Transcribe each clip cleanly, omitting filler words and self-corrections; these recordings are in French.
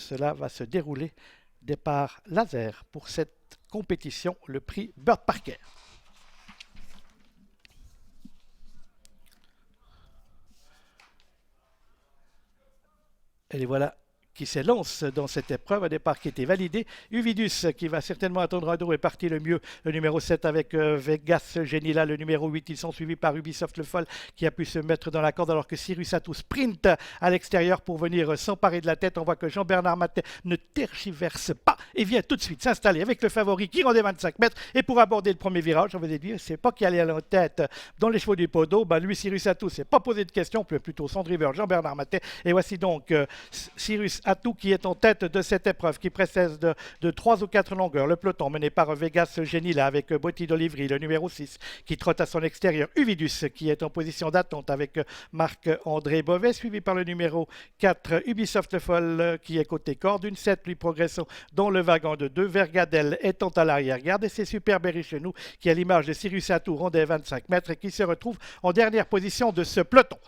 cela va se dérouler. Départ laser pour cette compétition, le prix Bird Parker. Et les voilà qui s'élance dans cette épreuve, un départ qui était validé. Uvidus qui va certainement attendre un dos est parti le mieux, le numéro 7 avec Vegas Genila, le numéro 8. Ils sont suivis par Ubisoft le Foll qui a pu se mettre dans la corde alors que Cyrus Atou sprint à l'extérieur pour venir s'emparer de la tête. On voit que Jean-Bernard Matet ne tergiverse pas et vient tout de suite s'installer avec le favori qui rendait 25 mètres. Et pour aborder le premier virage, on va dire, c'est pas qui allait à la tête dans les chevaux du podo. Lui, Cyrus Atou, s'est pas posé de questions, plutôt son driver Jean-Bernard Matet. Et voici donc Cyrus Atou qui est en tête de cette épreuve, qui précède de 3 ou 4 longueurs. Le peloton mené par Vegas Genila avec Botti d'Olivry, le numéro 6, qui trotte à son extérieur. Uvidus qui est en position d'attente avec Marc-André Beauvais, suivi par le numéro 4, Ubisoft le Foll, qui est côté corde. Une 7, lui progressons dans le wagon de 2. Vergadel étant à l'arrière-garde. Et c'est Super Berry chez nous, qui à l'image de Cyrus Atou rondait 25 mètres et qui se retrouve en dernière position de ce peloton.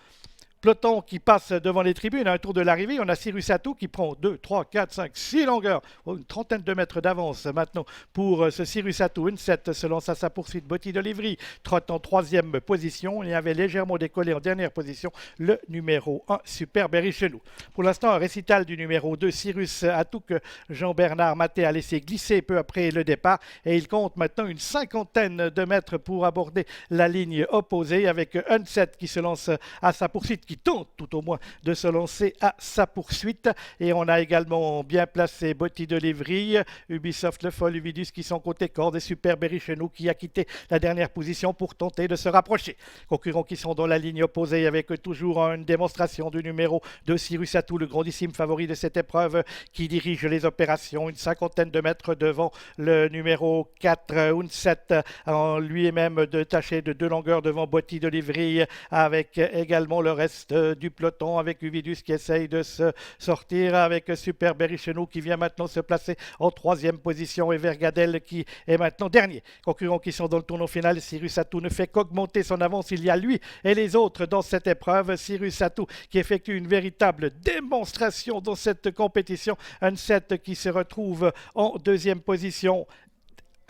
Peloton qui passe devant les tribunes à un tour de l'arrivée. On a Cyrus Atou qui prend 2, 3, 4, 5, 6 longueurs. Une trentaine de mètres d'avance maintenant pour ce Cyrus Atou. Une 7 se lance à sa poursuite. Botti d'Olivry trotte en 3e position. Il avait légèrement décollé en dernière position le numéro 1, Super Berry chez nous. Pour l'instant, un récital du numéro 2, Cyrus Atou, que Jean-Bernard Matet a laissé glisser peu après le départ. Et il compte maintenant une cinquantaine de mètres pour aborder la ligne opposée avec un 7 qui se lance à sa poursuite, qui tente tout au moins de se lancer à sa poursuite. Et on a également bien placé Botti d'Olivry, Ubisoft le Foll, Uvidus qui sont côté corde et Super Berry chez nous qui a quitté la dernière position pour tenter de se rapprocher. Concurrents qui sont dans la ligne opposée avec toujours une démonstration du numéro de Cyrus Atou, le grandissime favori de cette épreuve, qui dirige les opérations une cinquantaine de mètres devant le numéro 4, Unset, en lui-même détaché de 2 longueurs devant Botti d'Olivry, avec également le reste du peloton, avec Uvidus qui essaye de se sortir, avec Super Berry chez nous qui vient maintenant se placer en 3e position et Vergadel qui est maintenant dernier. Concurrents qui sont dans le tournoi final. Cyrus Atou ne fait qu'augmenter son avance. Il y a lui et les autres dans cette épreuve. Cyrus Atou qui effectue une véritable démonstration dans cette compétition. Un 7 qui se retrouve en 2e position,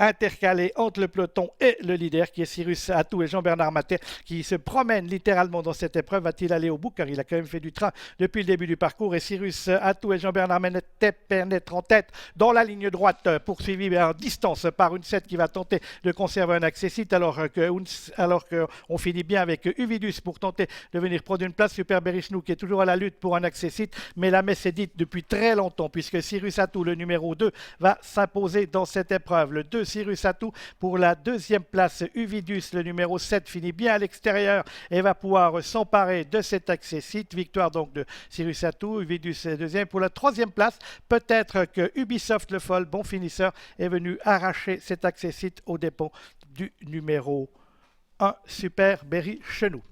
intercalé entre le peloton et le leader qui est Cyrus Atou et Jean-Bernard Matet qui se promènent littéralement dans cette épreuve. Va-t-il aller au bout car il a quand même fait du train depuis le début du parcours et Cyrus Atou et Jean-Bernard Matet pénètrent en tête dans la ligne droite, poursuivi en distance par une 7 qui va tenter de conserver un accessite alors qu'on finit bien avec Uvidus pour tenter de venir prendre une place. Super Berry chez nous qui est toujours à la lutte pour un accessite, mais la messe est dite depuis très longtemps puisque Cyrus Atou, le numéro 2, va s'imposer dans cette épreuve. Le 2 Cyrus Atou pour la 2e place. Uvidus, le numéro 7, finit bien à l'extérieur et va pouvoir s'emparer de cet accessite. Victoire donc de Cyrus Atou. Uvidus est 2e. Pour la 3e place, peut-être que Ubisoft le Foll, bon finisseur, est venu arracher cet accessite aux dépens du numéro 1, Super Berry chez nous.